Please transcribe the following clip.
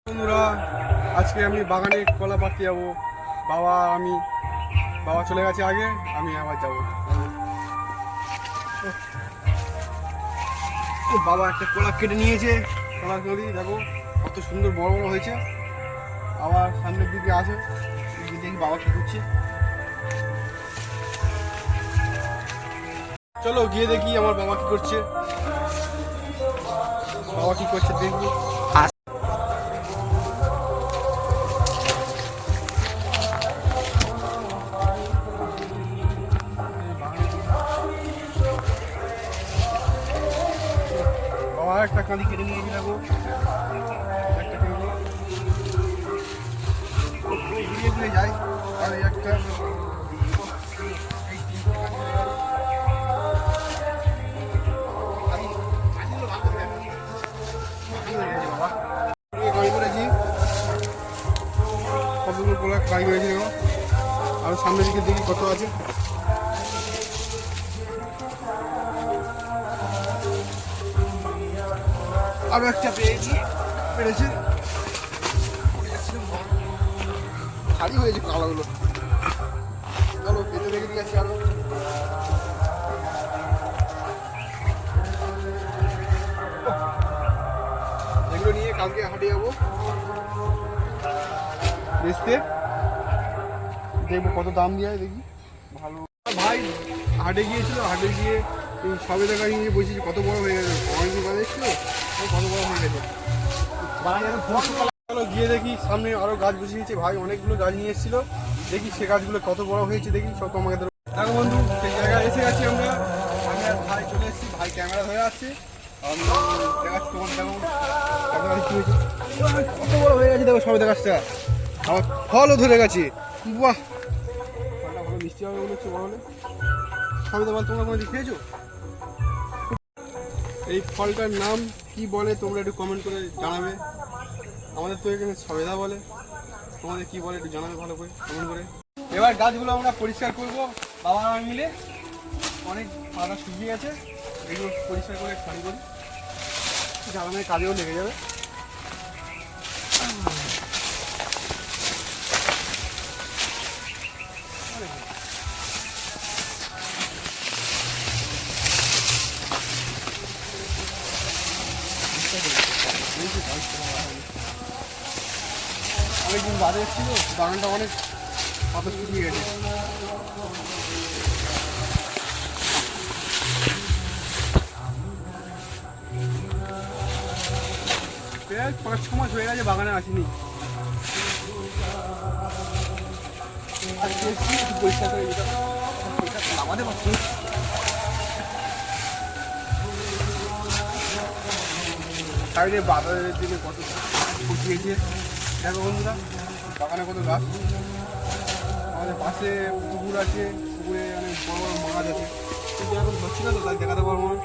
বন্ধুরা, আজকে আমি বাগানে কলা পাড়তে যাবো। বাবা চলে গেছে আগে, আমি আবার যাবো। বাবা একটা কলা কেটে নিয়েছে, কলা নদী দেখো কত সুন্দর বড় বড় হয়েছে। আবার সামনের দিকে আছে, দেখি বাবা কি করছে। চলো গিয়ে দেখি আমার বাবা কি করছে। দেখবো। বাবা একটা কাঁদি কেটে নিয়ে যাবো, একটা কেটে ঘুরিয়ে ঘুরে যাই। আর একটা কতগুলো কলা কাজ করেছি দেখো। আর সামনের দিকে দেখি কত আছে। আরো একটা পেরেছে ভারী হয়েছে কলাগুলো। চলো পেতে দেখে দিয়ে আসি। আরো এগুলো নিয়ে কালকে হাটে যাবো বেচতে, দেখবো কত দাম দিয়ে দেখি। ভালো ভাই হাটে গিয়েছিল, হাটে গিয়ে এই সবেদা গাড়ি নিয়ে বসেছি, কত বড় হয়ে গেছে। অনেকদিন বাজে এসেছিল, কত বড় হয়ে গেছে। চলো গিয়ে দেখি সামনে আরো গাছ বসিয়েছে ভাই, অনেকগুলো গাছ নিয়ে এসেছিল। দেখি সে গাছগুলো কত বড় হয়েছে দেখি। সব আমাকে দেখো বন্ধু, সেই জায়গায় এসে গেছি আমরা। আমি আর ভাই চলে এসেছি, ভাই ক্যামেরা ধরে আসছে। আমি দেখাচ্ছি তোমার, দেখো কত বড় হয়ে গেছে। দেখো সবেদা গাছটা আমার ফলও ধরে গেছে। বাহ, ফলটা ভালো মিষ্টি হবে মনে হচ্ছে বড় হলে। সবেদা ফল তোমরা কোনো খেয়েছো? এই ফলটার নাম কি বলে তোমরা একটু কমেন্ট করে জানাবে। আমাদের তো এখানে সবেদা বলে, তোমাদের কি বলে একটু জানাবে ভালো করে কমেন্ট করে। এবার গাছগুলো আমরা পরিষ্কার করবো বাবা আমি মিলে। অনেক পাতা শুকিয়ে গেছে, এগুলো পরিষ্কার করে খালি করি, জ্বালানোর কাজেও লেগে যাবে। অনেকদিন বাদে এসেছিল, বাগানটা অনেক পাতা শুকিয়ে গেছে। প্রায় 5-6 মাস হয়ে গেছে বাগানে আসিনি। আজকে এসেছি একটু পরিষ্কার করে দিতে নামাতে পারছি। সাইডে বাজারের দিকে কত শুকিয়েছে দেখো বন্ধুরা, বাগানে কত গাছ। আমাদের পাশে পুকুর আছে, পুকুরে অনেক বড় বড় মাছ আছে, কিন্তু এখন ধরছি না তো, তাই দেখাতে পারবো না।